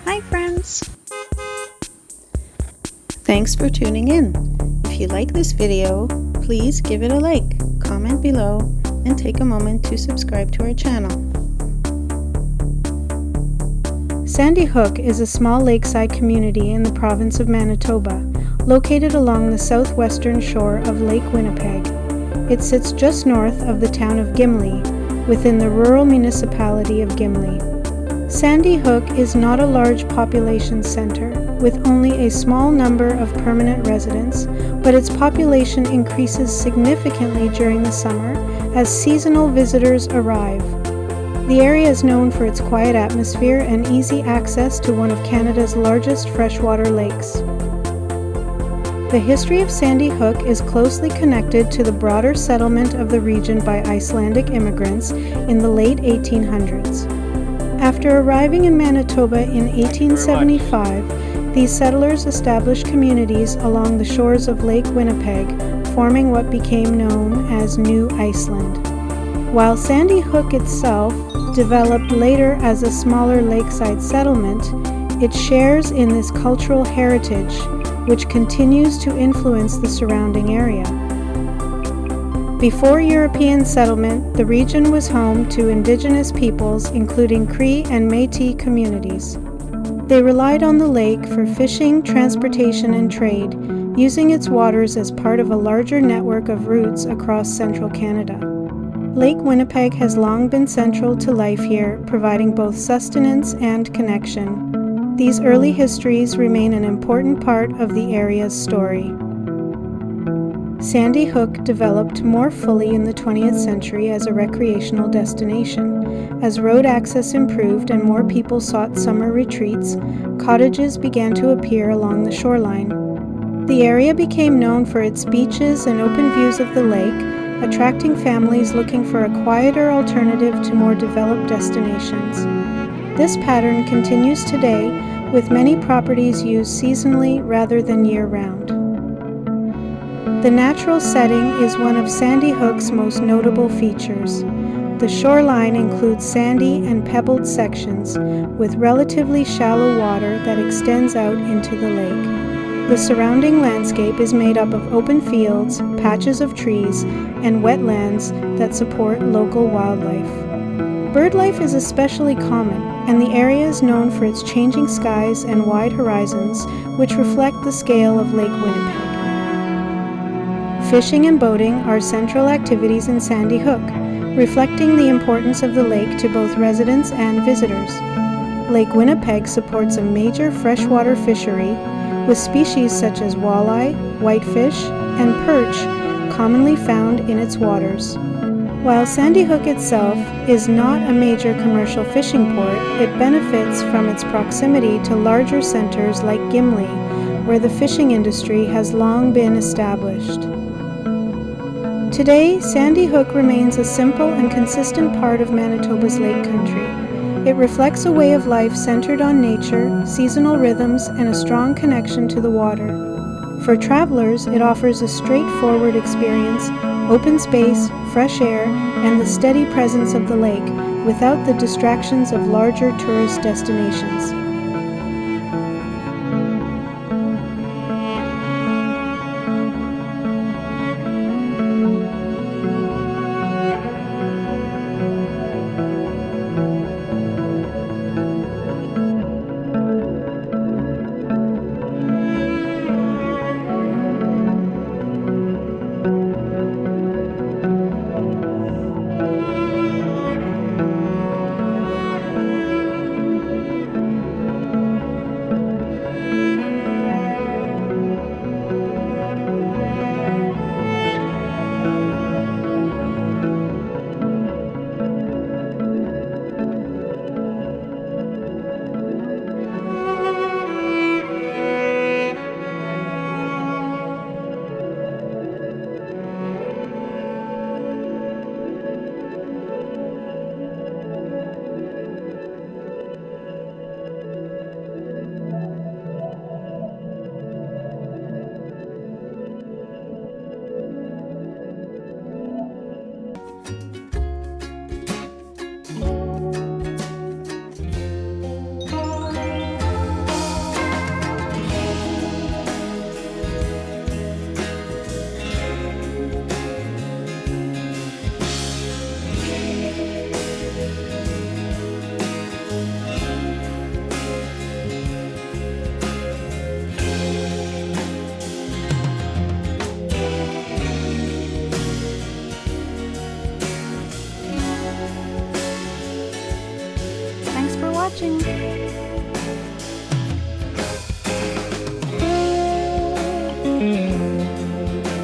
Hi friends! Thanks for tuning in. If you like this video, please give it a like, comment below, and take a moment to subscribe to our channel. Sandy Hook is a small lakeside community in the province of Manitoba, located along the southwestern shore of Lake Winnipeg. It sits just north of the town of Gimli, within the rural municipality of Gimli. Sandy Hook is not a large population center, with only a small number of permanent residents, but its population increases significantly during the summer as seasonal visitors arrive. The area is known for its quiet atmosphere and easy access to one of Canada's largest freshwater lakes. The history of Sandy Hook is closely connected to the broader settlement of the region by Icelandic immigrants in the late 1800s. After arriving in Manitoba in 1875, these settlers established communities along the shores of Lake Winnipeg, forming what became known as New Iceland. While Sandy Hook itself developed later as a smaller lakeside settlement, it shares in this cultural heritage, which continues to influence the surrounding area. Before European settlement, the region was home to Indigenous peoples, including Cree and Métis communities. They relied on the lake for fishing, transportation, and trade, using its waters as part of a larger network of routes across central Canada. Lake Winnipeg has long been central to life here, providing both sustenance and connection. These early histories remain an important part of the area's story. Sandy Hook developed more fully in the 20th century as a recreational destination. As road access improved and more people sought summer retreats, cottages began to appear along the shoreline. The area became known for its beaches and open views of the lake, attracting families looking for a quieter alternative to more developed destinations. This pattern continues today, with many properties used seasonally rather than year-round. The natural setting is one of Sandy Hook's most notable features. The shoreline includes sandy and pebbled sections with relatively shallow water that extends out into the lake. The surrounding landscape is made up of open fields, patches of trees, and wetlands that support local wildlife. Bird life is especially common, and the area is known for its changing skies and wide horizons, which reflect the scale of Lake Winnipeg. Fishing and boating are central activities in Sandy Hook, reflecting the importance of the lake to both residents and visitors. Lake Winnipeg supports a major freshwater fishery, with species such as walleye, whitefish, and perch commonly found in its waters. While Sandy Hook itself is not a major commercial fishing port, it benefits from its proximity to larger centers like Gimli, where the fishing industry has long been established. Today, Sandy Hook remains a simple and consistent part of Manitoba's lake country. It reflects a way of life centered on nature, seasonal rhythms, and a strong connection to the water. For travelers, it offers a straightforward experience, open space, fresh air, and the steady presence of the lake, without the distractions of larger tourist destinations. watching!